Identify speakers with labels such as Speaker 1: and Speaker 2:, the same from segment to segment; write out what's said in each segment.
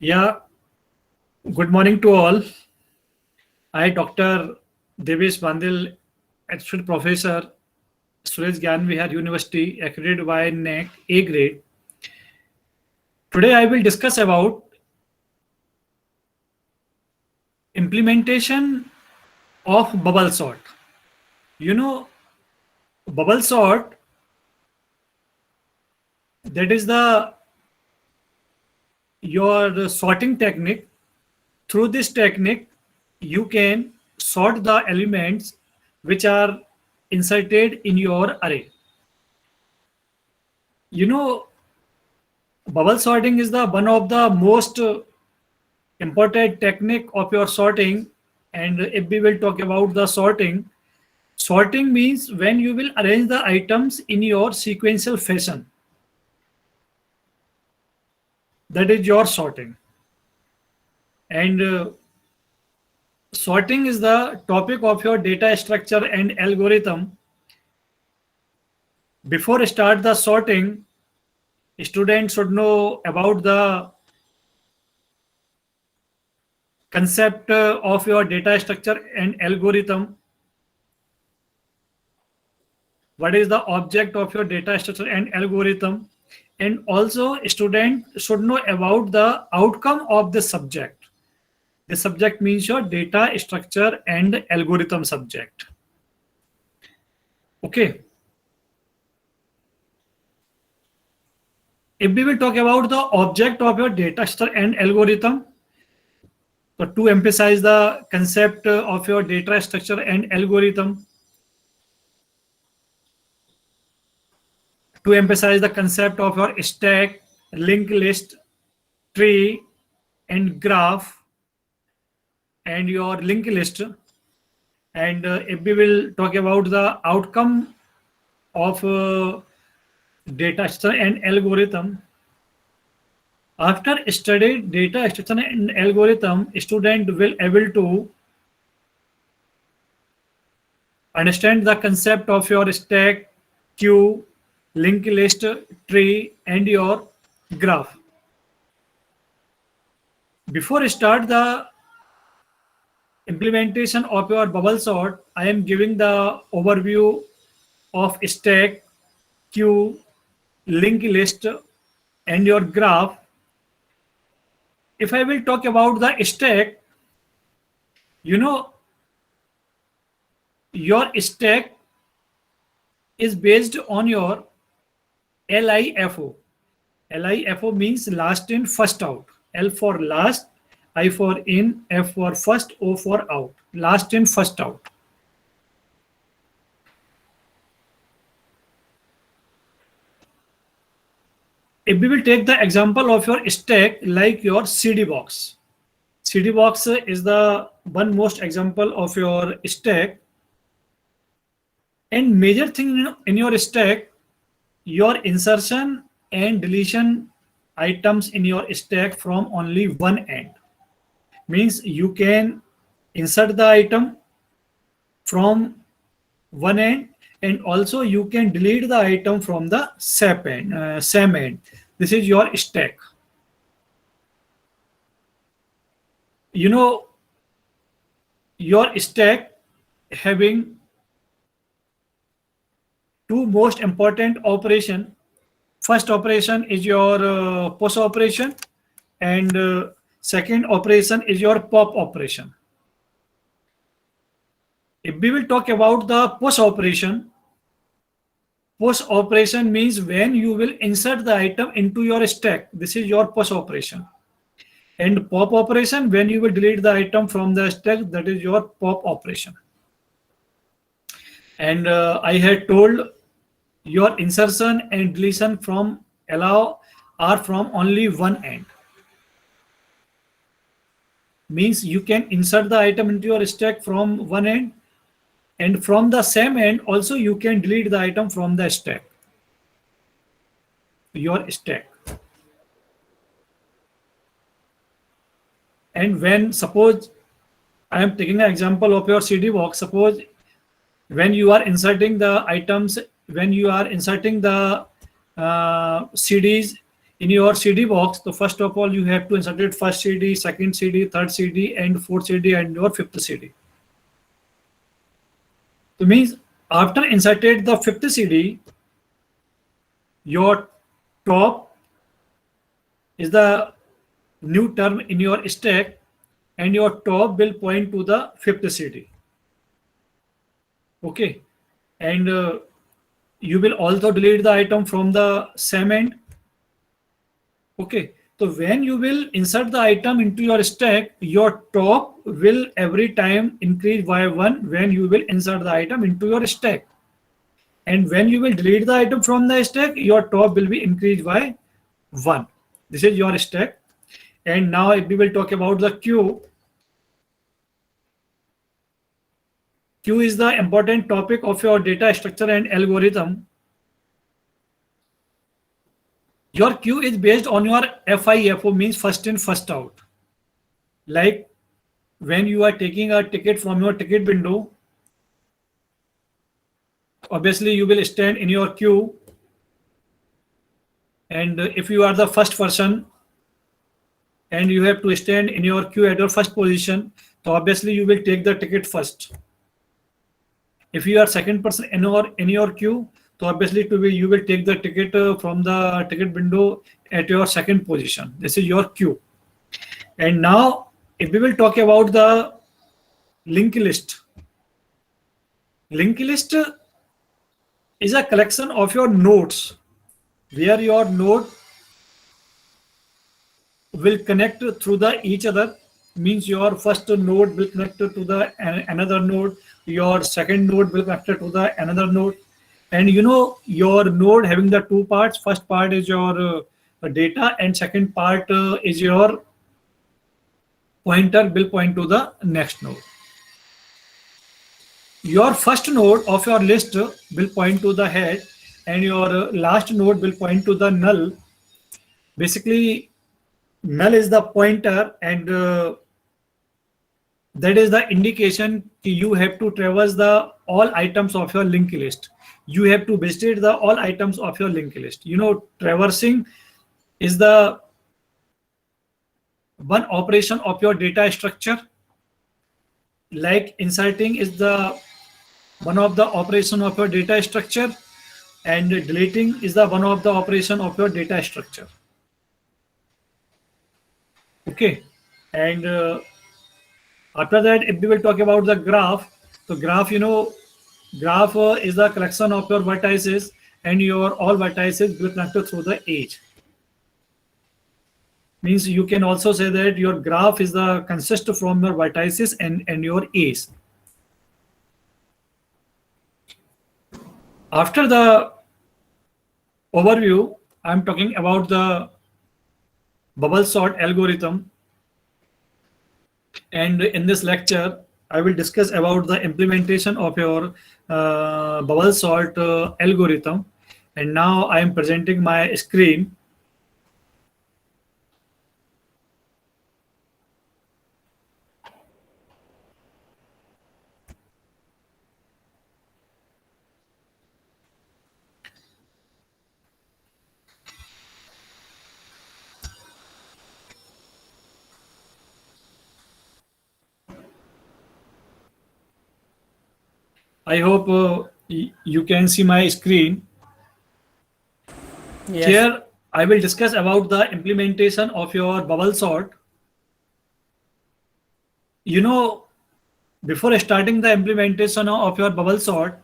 Speaker 1: Yeah, good morning to all. I, Dr. Devesh Bandil, Associate Professor, Suresh Gyan Vihar University, accredited by NAC A grade. Today I will discuss about implementation of bubble sort. You know, bubble sort, that is the your sorting technique. Through this technique, you can sort the elements which are inserted in your array. You know, bubble sorting is the one of the most important technique of your sorting. And if we will talk about the sorting means when you will arrange the items in your sequential fashion. That is your sorting. And sorting is the topic of your data structure and algorithm. Before start the sorting, students should know about the concept of your data structure and algorithm. What is the object of your data structure and algorithm? And also student should know about the outcome of the subject. The subject means your data structure and algorithm subject. Okay. If we will talk about the object of your data structure and algorithm, so to emphasize the concept of your data structure and algorithm, to emphasize the concept of your stack, linked list, tree, and graph, and your linked list. And if we will talk about the outcome of data structure and algorithm, after studied data structure and algorithm, student will able to understand the concept of your stack, queue, linked list, tree, and your graph. Before start the implementation of your bubble sort, I am giving the overview of stack, queue, linked list, and your graph. If I will talk about the stack, you know, your stack is based on your LIFO. LIFO means last in, first out. L for last, I for in, F for first, O for out. Last in, first out. If we will take the example of your stack like your CD box. CD box is the one most example of your stack. And major thing in your stack, your insertion and deletion items in your stack from only one end. Means you can insert the item from one end, and also you can delete the item from the same end. This is your stack. You know, your stack having two most important operation. First operation is your push operation, and second operation is your pop operation. If we will talk about the push operation means when you will insert the item into your stack. This is your push operation. And pop operation, when you will delete the item from the stack, that is your pop operation. And I had told your insertion and deletion from allow are from only one end. Means you can insert the item into your stack from one end, and from the same end also you can delete the item from the stack, your stack. And when, suppose I am taking an example of your CD box, suppose when you are inserting the items, when you are inserting the CDs in your CD box, so first of all you have to insert it first CD, second CD, third CD, and fourth CD, and your fifth CD. So means after inserted the fifth CD, your top is the new term in your stack, and your top will point to the fifth CD. Okay, and you will also delete the item from the same end. Okay, so when you will insert the item into your stack, your top will every time increase by 1 when you will insert the item into your stack. And when you will delete the item from the stack, your top will be increased by 1. This is your stack. And now if we will talk about the queue. Queue is the important topic of your data structure and algorithm. Your queue is based on your FIFO, means first in, first out. Like when you are taking a ticket from your ticket window, obviously you will stand in your queue. And if you are the first person and you have to stand in your queue at your first position, so obviously you will take the ticket first. If you are second person in your queue, so obviously you will take the ticket from the ticket window at your second position. This is your queue. And now if we will talk about the linked list. Linked list is a collection of your nodes where your node will connect through each other. Means your first node will connect to the another node, your second node will connect to the another node. And you know your node having the two parts. First part is your data, and second part is your pointer will point to the next node. Your first node of your list will point to the head, and your last node will point to the null. Basically, null is the pointer, and that is the indication you have to traverse the all items of your linked list. You have to visit the all items of your linked list. You know, traversing is the one operation of your data structure. Like inserting is the one of the operation of your data structure, and deleting is the one of the operation of your data structure. Okay, and after that, if we will talk about the graph, so graph, you know, graph is the collection of your vertices, and your all vertices will connect through the edge. Means you can also say that your graph is the consist from your vertices and your edge. After the overview, I'm talking about the bubble sort algorithm. And in this lecture, I will discuss about the implementation of your bubble sort algorithm. And now I am presenting my screen. I hope you can see my screen.
Speaker 2: Yes.
Speaker 1: Here, I will discuss about the implementation of your bubble sort. You know, before starting the implementation of your bubble sort,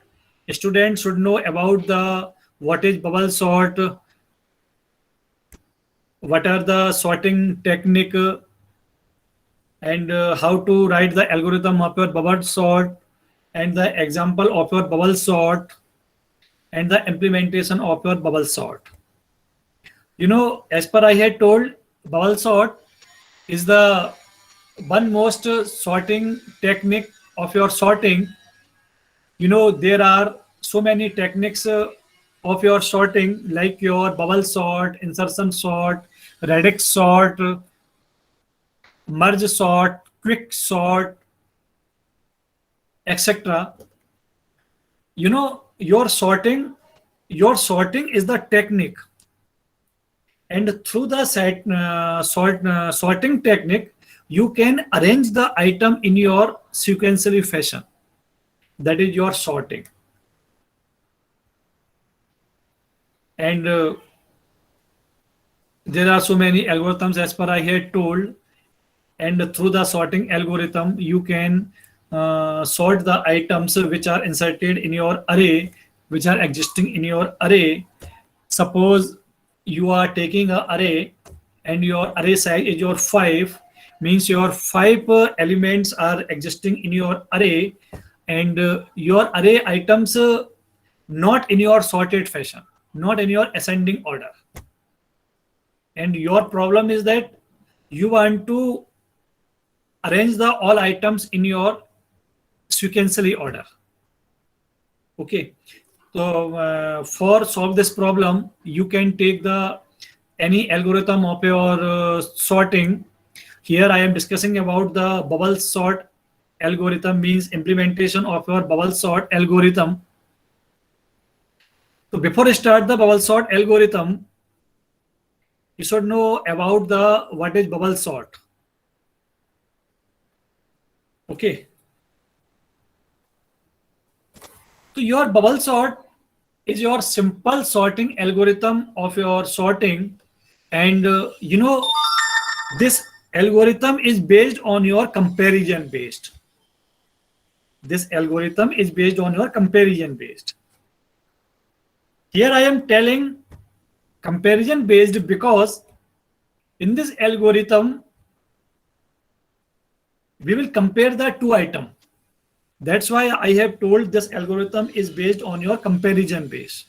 Speaker 1: students should know about the what is bubble sort, what are the sorting technique, and how to write the algorithm of your bubble sort, and the example of your bubble sort, and the implementation of your bubble sort. You know, as per I had told, bubble sort is the one most sorting technique of your sorting. You know, there are so many techniques of your sorting, like your bubble sort, insertion sort, radix sort, merge sort, quick sort, etc. You know, your sorting is the technique. And through the sorting technique, you can arrange the item in your sequentially fashion. That is your sorting. And there are so many algorithms as per I had told. And through the sorting algorithm, you can sort the items which are inserted in your array, which are existing in your array. Suppose you are taking an array and your array size is your 5, means your 5 elements are existing in your array, and your array items not in your sorted fashion, not in your ascending order. And your problem is that you want to arrange the all items in your sequentially order. Okay, so for solve this problem, you can take the any algorithm of your sorting. Here I am discussing about the bubble sort algorithm, means implementation of your bubble sort algorithm. So before I start the bubble sort algorithm, you should know about the what is bubble sort. Okay. So your bubble sort is your simple sorting algorithm of your sorting, and this algorithm is based on your comparison based. This algorithm is based on your comparison based. Here I am telling comparison based because in this algorithm we will compare the two items. That's why I have told this algorithm is based on your comparison base.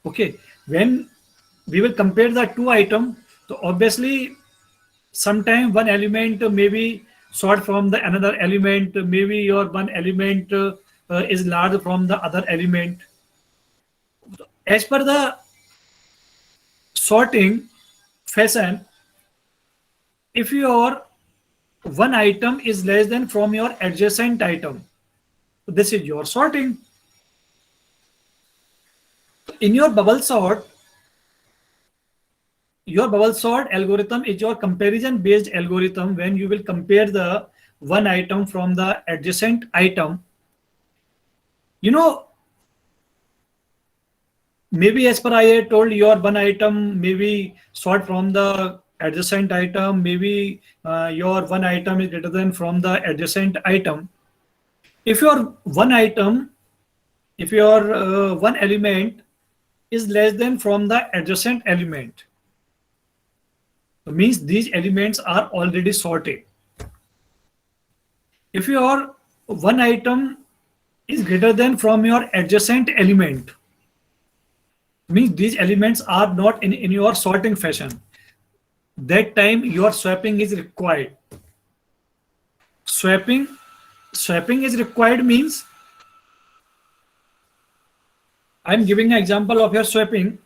Speaker 1: Okay, when we will compare the two items, so obviously sometime one element maybe sort from the another element, maybe your one element is large from the other element. As per the sorting fashion, if your one item is less than from your adjacent item, this is your sorting. In your bubble sort algorithm is your comparison based algorithm. When you will compare the one item from the adjacent item, maybe as per I had told, your one item maybe sort from the adjacent item, maybe your one item is greater than from the adjacent item. If your one item, if your one element is less than from the adjacent element, it means these elements are already sorted. If your one item is greater than from your adjacent element, means these elements are not in your sorting fashion. That time your swapping is required. Swapping is required means, I'm giving an example of your swapping.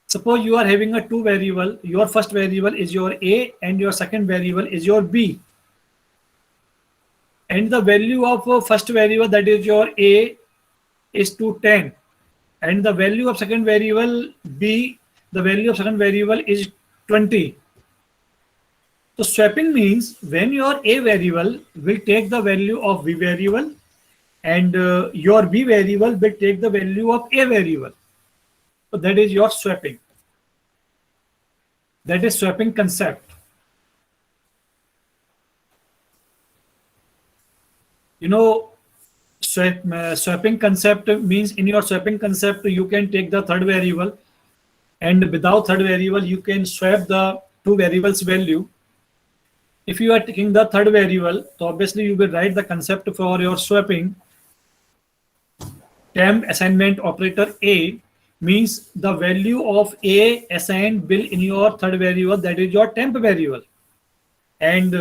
Speaker 1: Suppose you are having a two variable. Your first variable is your A and your second variable is your B. And the value of first variable, that is your A, is to 10. And the value of second variable B, the value of second variable is 20. So swapping means when your A variable will take the value of B variable, and your B variable will take the value of A variable. So that is your swapping. That is swapping concept. Swapping concept means in your swapping concept you can take the third variable, and without third variable you can swap the two variables value. If you are taking the third variable, so obviously you will write the concept for your swapping. Temp assignment operator A means the value of A assigned will in your third variable, that is your temp variable, and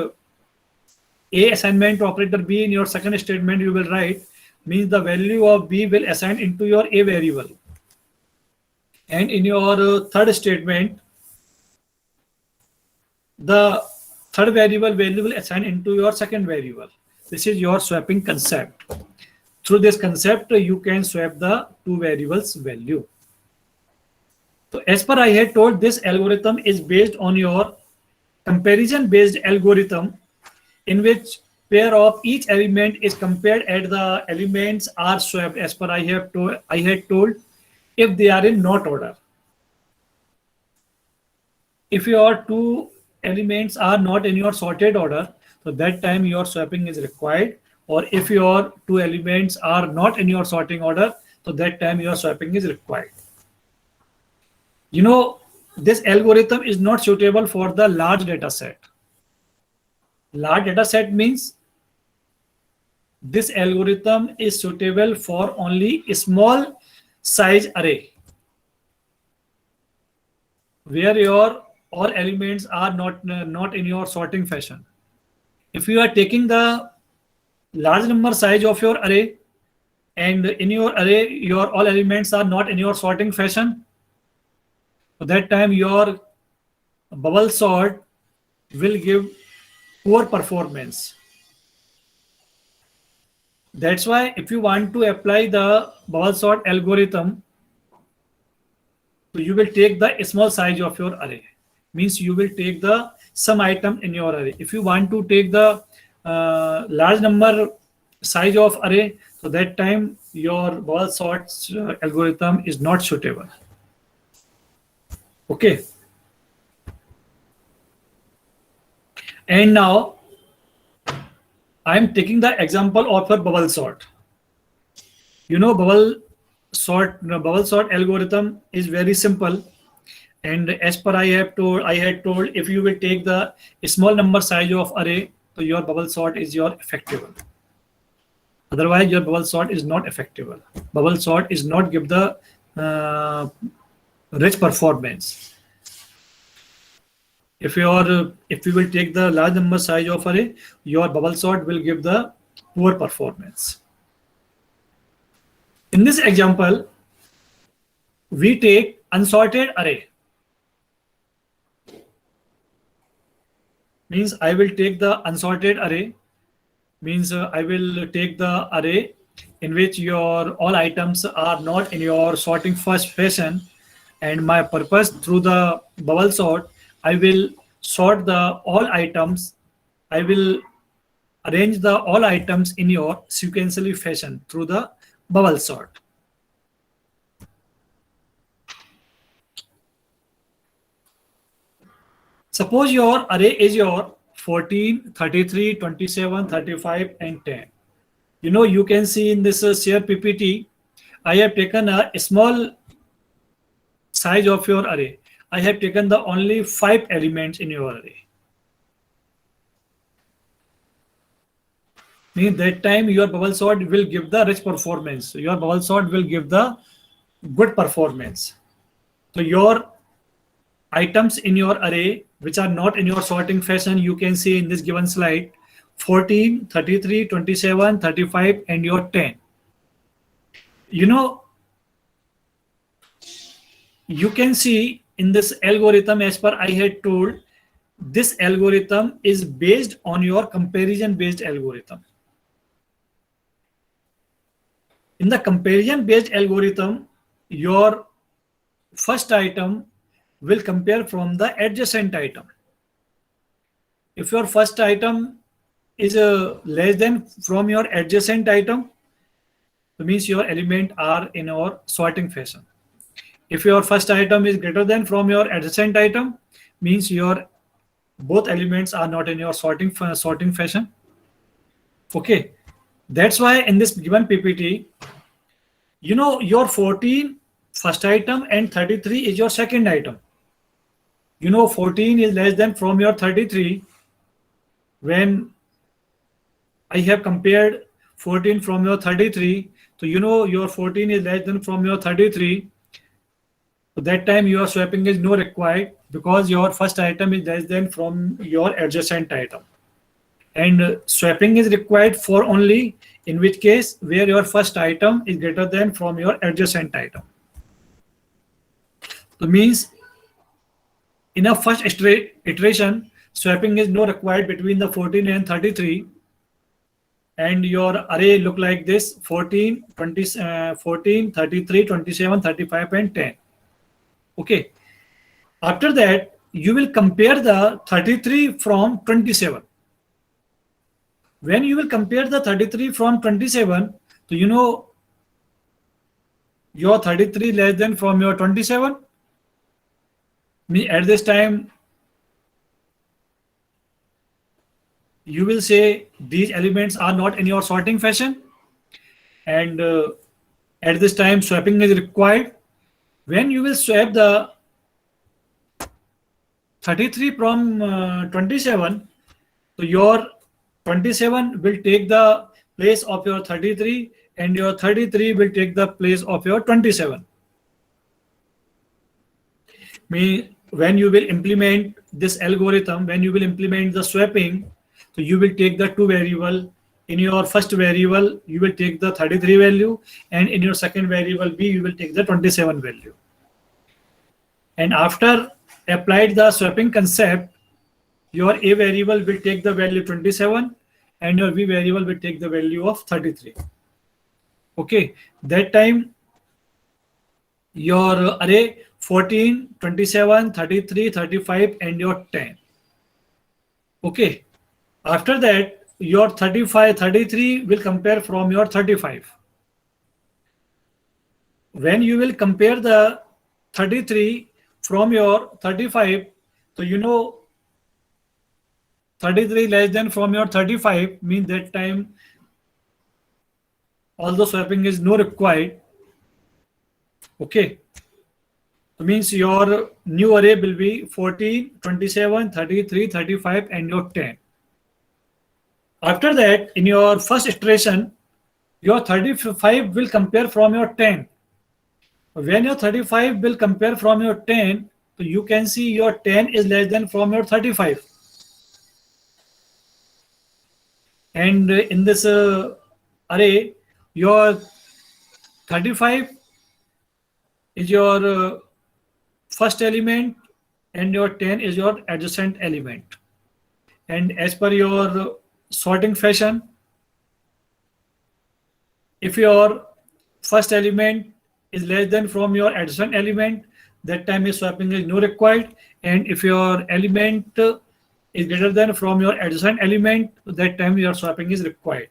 Speaker 1: A assignment operator B in your second statement you will write, means the value of B will assign into your A variable, and in your third statement the third variable value will assign into your second variable. This is your swapping concept. Through this concept you can swap the two variables value. So as per I had told, this algorithm is based on your comparison based algorithm, in which pair of each element is compared and the elements are swapped as per I had told, if they are in not order. If your two elements are not in your sorted order, so that time your swapping is required. Or if your two elements are not in your sorting order, so that time your swapping is required. You know, this algorithm is not suitable for the large data set. Large data set means this algorithm is suitable for only a small size array, where your all elements are not in your sorting fashion. If you are taking the large number size of your array, and in your array your all elements are not in your sorting fashion, at that time your bubble sort will give poor performance. That's why if you want to apply the bubble sort algorithm, so you will take the small size of your array. Means you will take the some item in your array. If you want to take the large number size of array, so that time your bubble sort algorithm is not suitable. Okay. And now I am taking the example of a bubble sort. You know, bubble sort algorithm is very simple. And as per I had told, if you will take the small number size of array, so your bubble sort is your effective. Otherwise, your bubble sort is not effective. Bubble sort is not give the rich performance. If you will take the large number size of array, your bubble sort will give the poor performance. In this example, we take unsorted array. Means I will take the unsorted array. Means I will take the array in which your all items are not in your sorting first fashion, and my purpose through the bubble sort, I will sort the all items. I will arrange the all items in your sequentially fashion through the bubble sort. Suppose your array is your 14, 33, 27, 35, and 10. You know, you can see in this share PPT, I have taken a small size of your array. I have taken the only 5 elements in your array. Means that time your bubble sort will give the rich performance. Your bubble sort will give the good performance. So your items in your array which are not in your sorting fashion, you can see in this given slide, 14, 33, 27, 35, and your 10. You know, you can see in this algorithm, as per I had told, this algorithm is based on your comparison based algorithm. In the comparison based algorithm, your first item will compare from the adjacent item. If your first item is less than from your adjacent item, it means your element are in your sorting fashion. If your first item is greater than from your adjacent item, means your both elements are not in your sorting fashion. Okay, that's why in this given PPT, you know, your 14 first item and 33 is your second item. You know, 14 is less than from your 33. When I have compared 14 from your 33, so you know your 14 is less than from your 33. So that time your swapping is no required, because your first item is less than from your adjacent item. And swapping is required for only in which case where your first item is greater than from your adjacent item. So means in a first iteration, swapping is no required between the 14 and 33, and your array look like this: 14, 20, 14, 33, 27, 35, and 10. Okay. After that, you will compare the 33 from 27. When you will compare the 33 from 27, so you know your 33 less than from your 27. At this time, you will say these elements are not in your sorting fashion, and at this time swapping is required. When you will swap the 33 from 27, so your 27 will take the place of your 33 and your 33 will take the place of your 27. When you will implement this algorithm, when you will implement the swapping, so you will take the two variable. In your first variable, you will take the 33 value, and in your second variable B, you will take the 27 value. And after applied the swapping concept, your A variable will take the value 27 and your B variable will take the value of 33. Okay, that time your array 14, 27, 33, 35 and your 10. Okay, after that your 35, 33 will compare from your 35. When you will compare the 33 from your 35, so you know 33 less than from your 35 means that time although swapping is no required. Okay, so means your new array will be 14, 27, 33, 35 and your 10. After that, in your first iteration, your 35 will compare from your 10. When your 35 will compare from your 10, so you can see your 10 is less than from your 35. And in this array, your 35 is your first element and your 10 is your adjacent element. And as per your sorting fashion, if your first element is less than from your adjacent element, that time is swapping is no required. And if your element is greater than from your adjacent element, that time your swapping is required.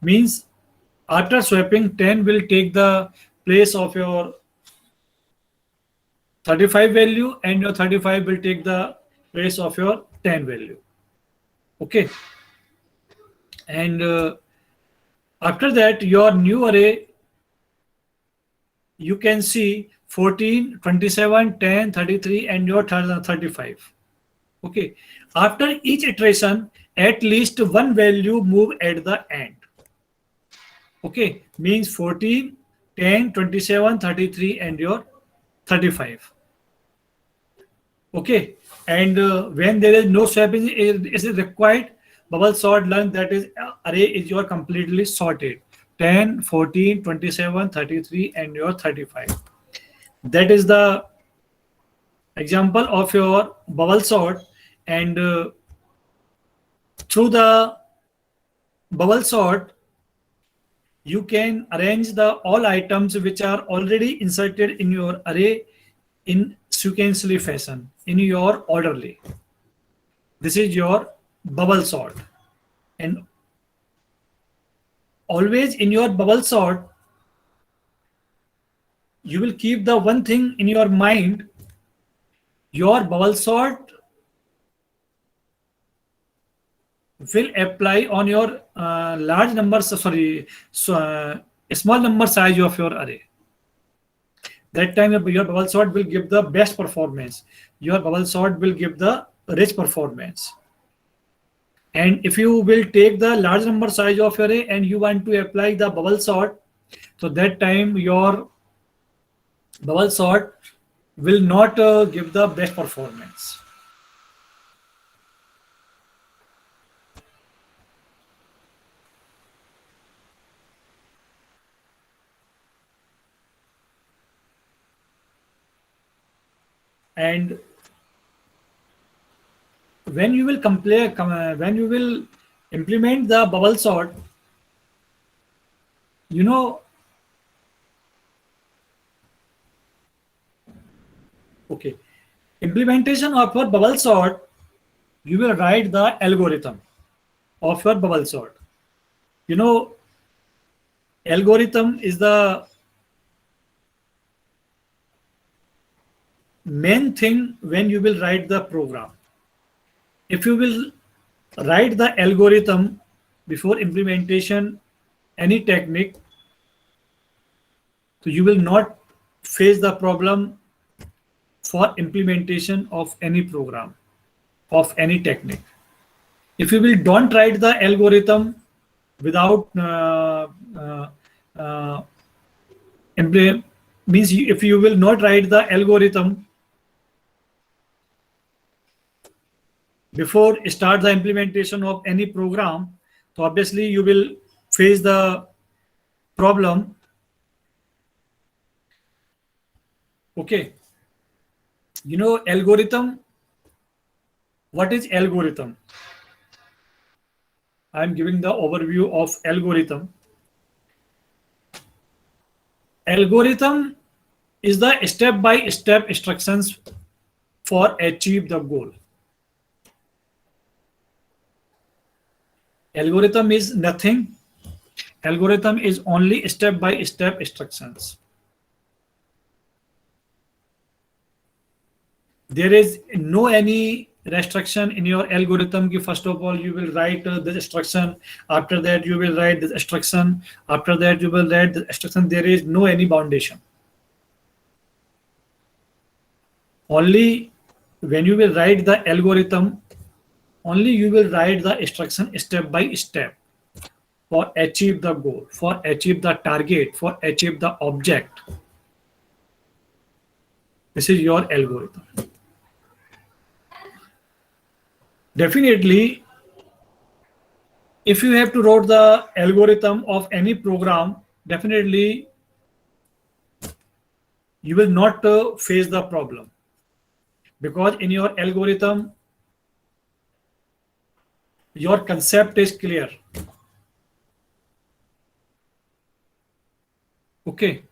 Speaker 1: Means after swapping, 10 will take the place of your 35 value and your 35 will take the place of your 10 value. Okay. And after that, your new array, you can see 14, 27, 10, 33 and your 35. Okay. After each iteration, at least one value move at the end. Okay. Means 14, 10, 27, 33 and your 35. Okay. And when there is no swapping is required, bubble sort learn that is array is your completely sorted. 10, 14, 27, 33 and your 35. That is the example of your bubble sort. And through the bubble sort, you can arrange the all items which are already inserted in your array in sequentially fashion, in your orderly. This is your bubble sort. And always in your bubble sort, you will keep the one thing in your mind. Your bubble sort will apply on your large numbers, small number size of your array. That time your bubble sort will give the best performance. Your bubble sort will give the rich performance. And if you will take the large number size of your array and you want to apply the bubble sort, so that time your bubble sort will not give the best performance. And when you will when you will implement the bubble sort, Okay. Implementation of your bubble sort, you will write the algorithm of your bubble sort. You know, algorithm is the main thing when you will write the program. If you will write the algorithm before implementation any technique, so you will not face the problem for implementation of any program, of any technique. If you will don't write the algorithm without uh, uh, means if you will not write the algorithm before start the implementation of any program, so obviously you will face the problem. Okay, you know algorithm. What is algorithm? I am giving the overview of algorithm. Algorithm is the step-by-step instructions for achieve the goal. Algorithm is nothing. Algorithm is only step-by-step instructions. There is no any restriction in your algorithm. First of all, you will write this instruction. After that, you will write this instruction. After that, you will write the instruction. There is no any foundation. Only when you will write the algorithm, only you will write the instruction step by step for achieve the goal, for achieve the target, for achieve the object. This is your algorithm. Definitely, if you have to write the algorithm of any program, definitely you will not face the problem, because in your algorithm your concept is clear. Okay.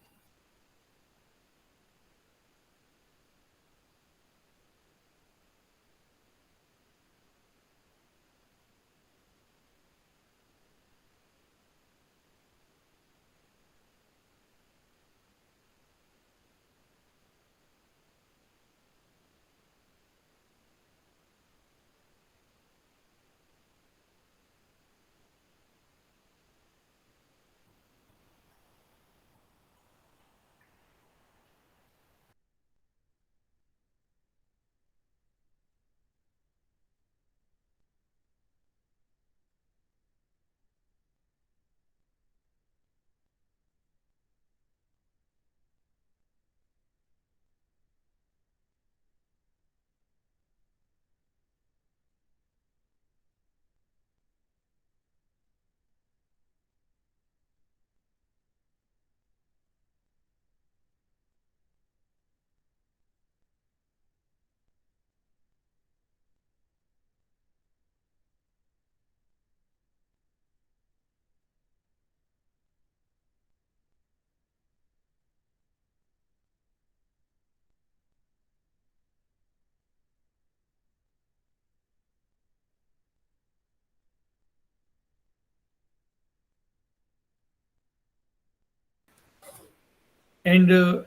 Speaker 1: And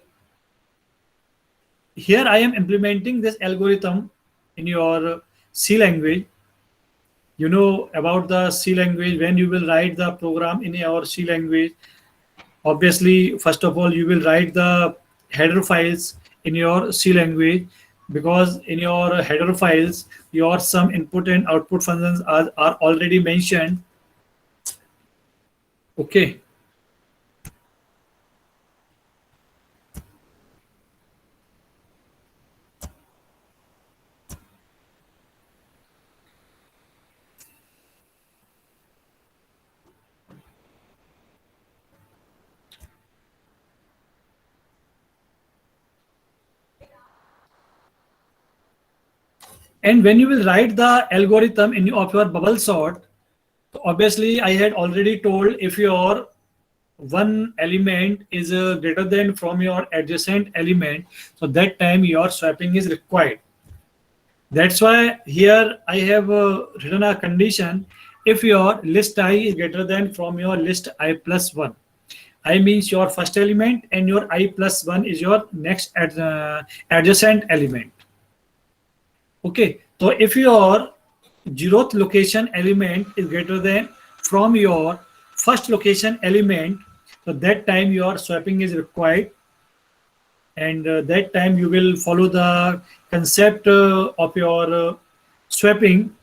Speaker 1: here I am implementing this algorithm in your C language. You know about the C language. When you will write the program in your C language, obviously first of all you will write the header files in your C language, because in your header files your some input and output functions are already mentioned. Okay. And when you will write the algorithm of your bubble sort, obviously I had already told, if your one element is greater than from your adjacent element, so that time your swapping is required. That's why here I have written a condition. If your list I is greater than from your list I plus 1, I means your first element and your I plus 1 is your next adjacent element. Okay, so if your zeroth location element is greater than from your first location element, so that time your swapping is required, and that time you will follow the concept of your swapping.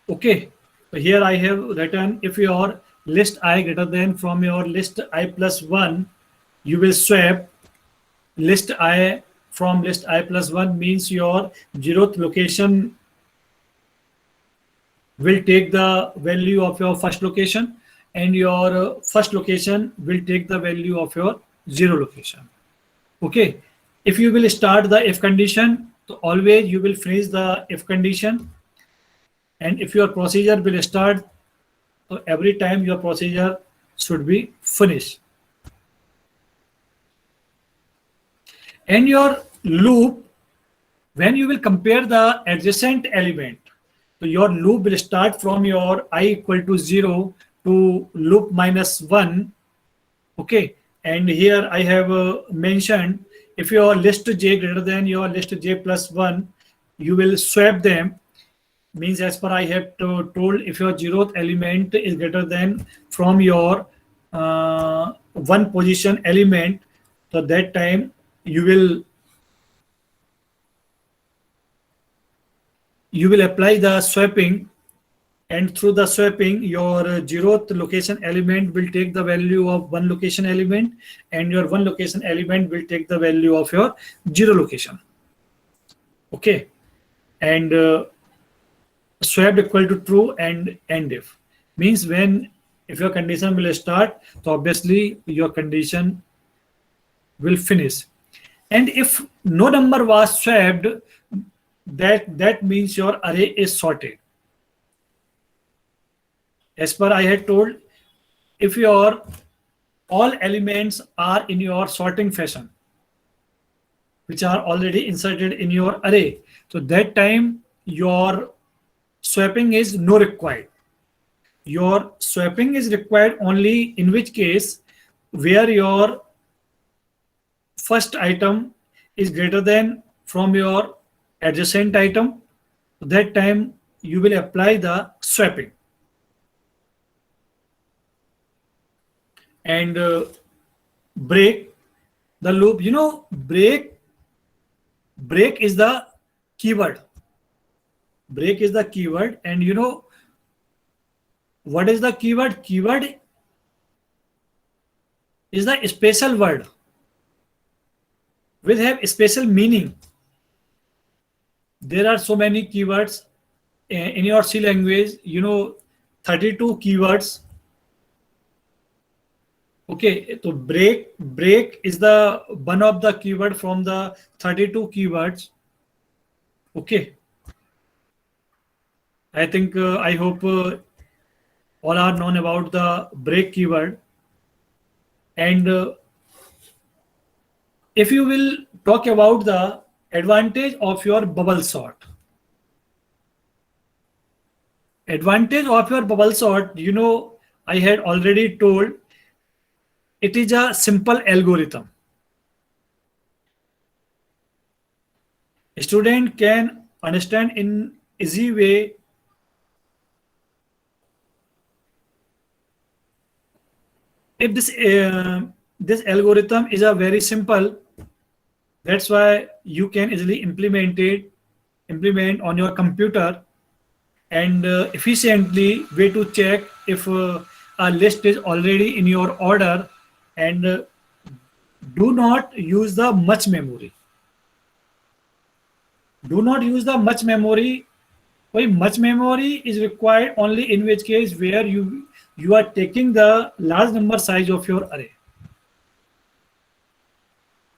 Speaker 1: Okay, so here I have written if your list I greater than from your list I plus 1, you will swap list I from list I plus 1 means your zeroth location will take the value of your first location, and your first location will take the value of your zero location. Okay, if you will start the if condition, so always you will finish the if condition, and if your procedure will start, so every time your procedure should be finished. And your loop, when you will compare the adjacent element, so your loop will start from your I equal to 0 to loop minus 1. Okay, and here I have mentioned if your list j greater than your list j plus 1, you will swap them. Means as per I have told, if your zeroth element is greater than from your one position element, so that time you will apply the swapping, and through the swapping your zeroth location element will take the value of one location element, and your one location element will take the value of your zero location. Okay, and swap equal to true and end if means when if your condition will start, so obviously your condition will finish. And if no number was swapped, that means your array is sorted. As per I had told, if your all elements are in your sorting fashion, which are already inserted in your array, so that time your swapping is no required. Your swapping is required only in which case where your first item is greater than from your adjacent item, that time you will apply the swapping. And break the loop, break is the keyword. Break is the keyword, and what is the keyword? Keyword is the special word which have special meaning. There are so many keywords in your C language, 32 keywords. Okay, so break is the one of the keyword from the 32 keywords. Okay, I think I hope all are known about the break keyword. And if you will talk about the advantage of your bubble sort, I had already told it is a simple algorithm. A student can understand in easy way if this algorithm is a very simple. That's why you can easily implement on your computer, and efficiently way to check if a list is already in your order, and do not use the much memory. Do not use the much memory. Why much memory is required only in which case where you are taking the large number size of your array.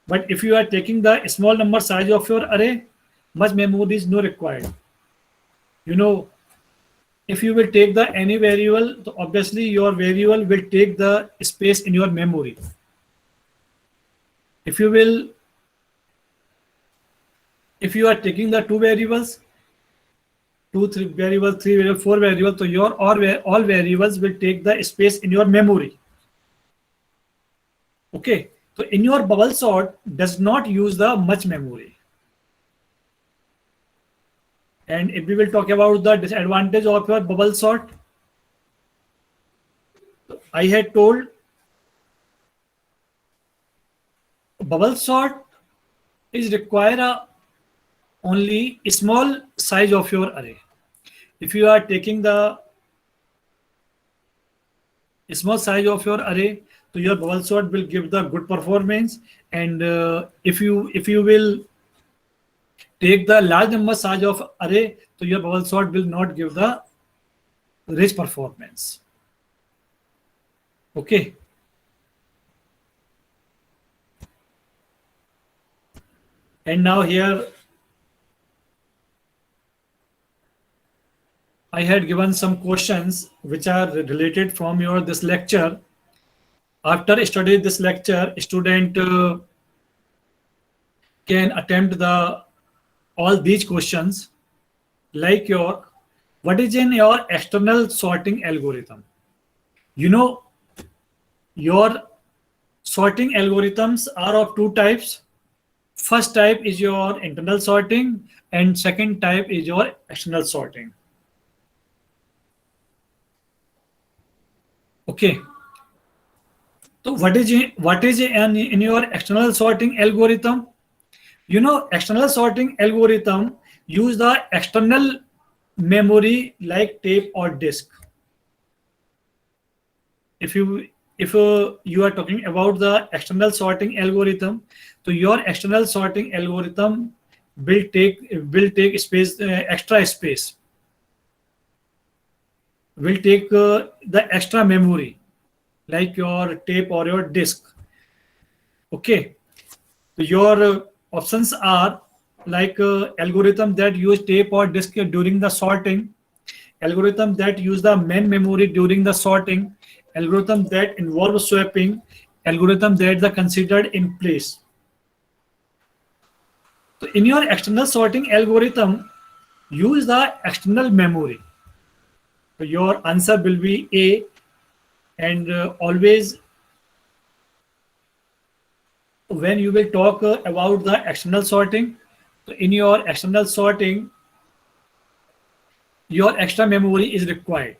Speaker 1: But if you are taking the small number size of your array, much memory is no required. if you will take the any variable, so obviously your variable will take the space in your memory. If you will, if you are taking the two variables, two, three variables, three variables, four variables, so your all variables will take the space in your memory. Okay, so in your bubble sort does not use the much memory. And if we will talk about the disadvantage of your bubble sort, I had told bubble sort is require only a small size of your array. If you are taking the small size of your array, so your bubble sort will give the good performance. And if you will take the large number size of array, so your bubble sort will not give the rich performance. Okay. And now here I had given some questions which are related from your this lecture. After studying this lecture, student can attempt the all these questions, like your what is in your external sorting algorithm. You know, your sorting algorithms are of two types. First type is your internal sorting, and second type is your external sorting. Okay. So what is in your external sorting algorithm? You know, external sorting algorithm use the external memory like tape or disk. If you are talking about the external sorting algorithm, so your external sorting algorithm will take space, extra space, will take the extra memory like your tape or your disk. Okay, so your options are like algorithm that use tape or disk during the sorting, algorithm that use the main memory during the sorting, algorithm that involve swapping, algorithm that are considered in place. So in your external sorting algorithm, use the external memory. So your answer will be A, and always when you will talk about the external sorting, so in your external sorting, your extra memory is required.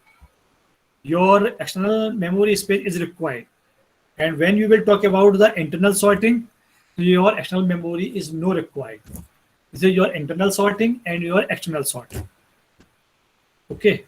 Speaker 1: Your external memory space is required. And when you will talk about the internal sorting, your external memory is no required. This is your internal sorting and your external sorting. Okay.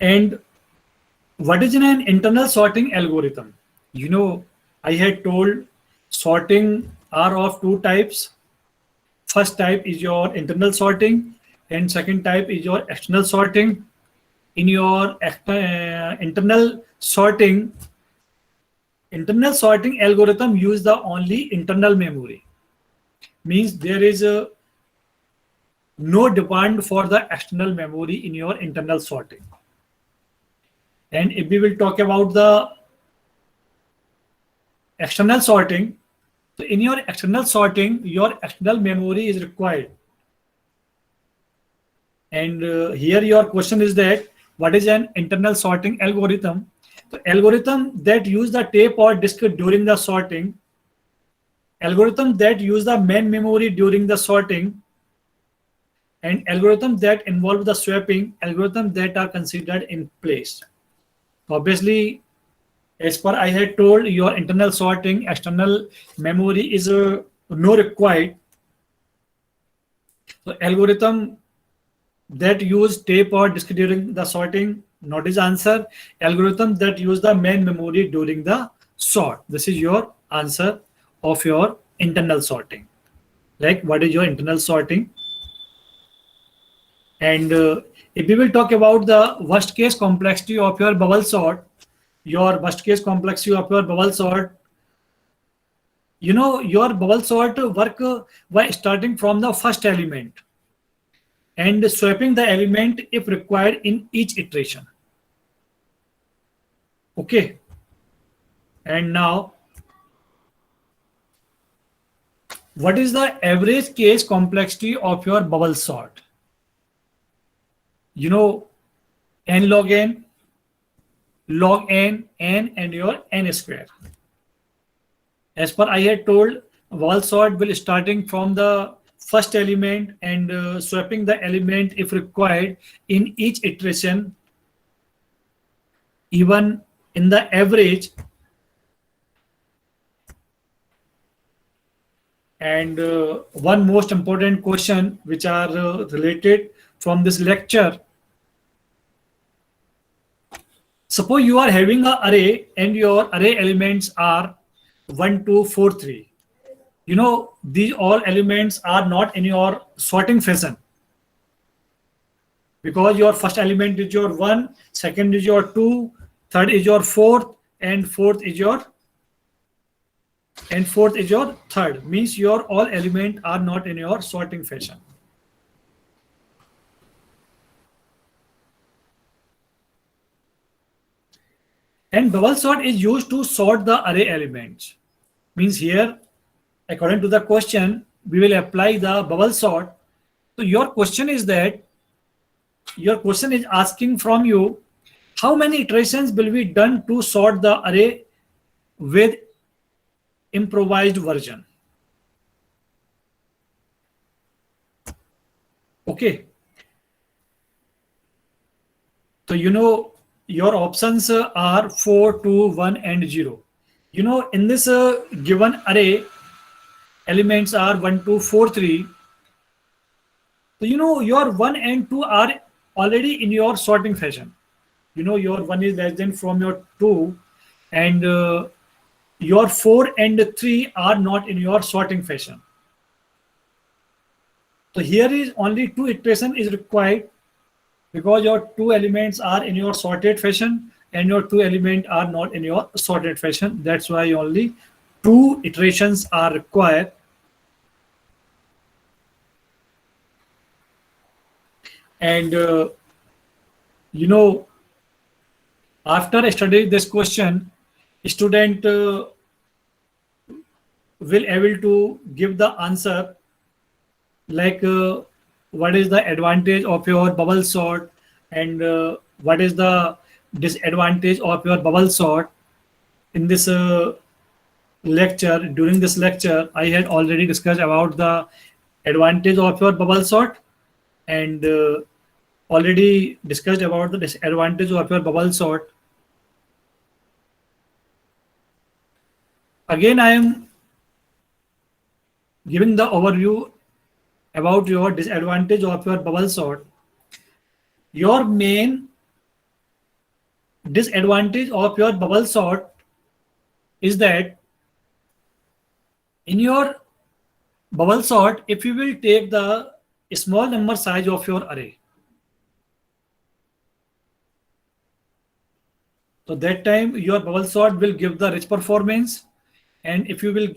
Speaker 1: And what is in an internal sorting algorithm? You know, I had told sorting are of two types. First type is your internal sorting, and second type is your external sorting. In your internal sorting algorithm use the only internal memory. Means there is no demand for the external memory in your internal sorting. And if we will talk about the external sorting, so in your external sorting, your external memory is required. And here your question is that what is an internal sorting algorithm? So algorithm that use the tape or disk during the sorting, algorithm that use the main memory during the sorting, and algorithm that involve the swapping, algorithm that are considered in place. Obviously, as per I had told, your internal sorting, external memory is no required. So algorithm that use tape or disk during the sorting, not his answer. Algorithm that use the main memory during the sort. This is your answer of your internal sorting. Like what is your internal sorting? And if we will talk about the worst case complexity of your bubble sort, your worst case complexity of your bubble sort, your bubble sort work by starting from the first element and swapping the element if required in each iteration. Okay. And now, what is the average case complexity of your bubble sort? You know, n log n, log n, and your n square. As per I had told, bubble sort will starting from the first element and swapping the element if required in each iteration, even in the average. And one most important question which are related from this lecture. Suppose you are having an array and your array elements are 1, 2, 4, 3. These all elements are not in your sorting fashion, because your first element is your 1, second is your 2, third is your 4th, and fourth is your third. Means your all element are not in your sorting fashion. And bubble sort is used to sort the array elements. Means here, according to the question, we will apply the bubble sort. So your question is asking from you, how many iterations will be done to sort the array with improvised version? Okay. So your options are 4, 2, 1, and 0. In this given array, elements are 1, 2, 4, 3. So your 1 and 2 are already in your sorting fashion. Your 1 is less than from your 2, and your 4 and 3 are not in your sorting fashion. So here is only 2 iteration is required, because your 2 elements are in your sorted fashion and your 2 elements are not in your sorted fashion. That's why only 2 iterations are required. And after studying this question, student will able to give the answer, like what is the advantage of your bubble sort, and what is the disadvantage of your bubble sort. In this lecture, during this lecture, I had already discussed about the advantage of your bubble sort, and already discussed about the disadvantage of your bubble sort. Again, I am giving the overview about your disadvantage of your bubble sort. Your main disadvantage of your bubble sort is that in your bubble sort, if you will take the small number size of your array, so that time your bubble sort will give the rich performance. And if you will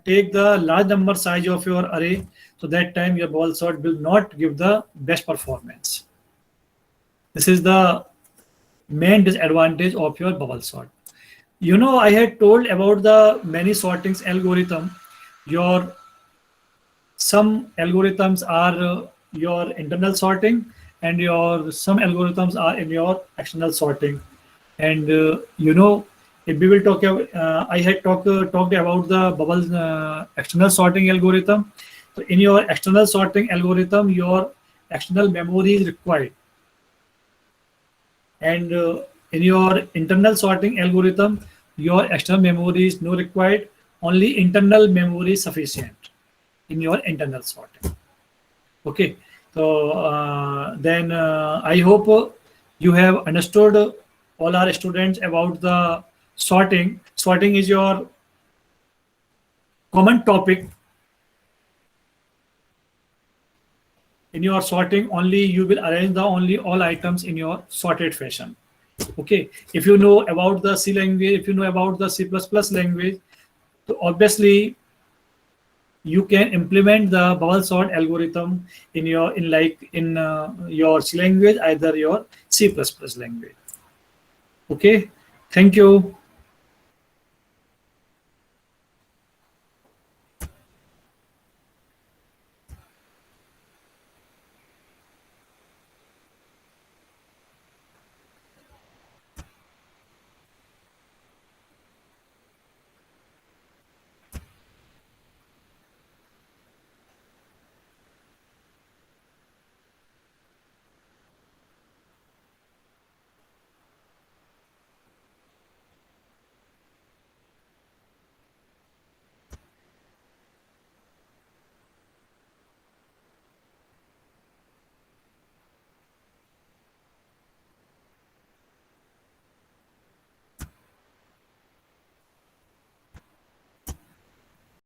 Speaker 1: take the large number size of your array, so that time your bubble sort will not give the best performance. This is the main disadvantage of your bubble sort. I had told about the many sortings algorithm. Some algorithms are your internal sorting, and some algorithms are in your external sorting. And if we will talk, I had talked about the bubble external sorting algorithm. So in your external sorting algorithm, your external memory is required, and in your internal sorting algorithm, your external memory is no required. Only internal memory is sufficient in your internal sorting. Okay. So then I hope you have understood, all our students, about the sorting. Sorting is your common topic. in your sorting, only you will arrange the only all items in your sorted fashion. Okay, if you know about the C language, if you know about the C++ language, so obviously you can implement the bubble sort algorithm in your your C language, either your C++ language. Okay, thank you.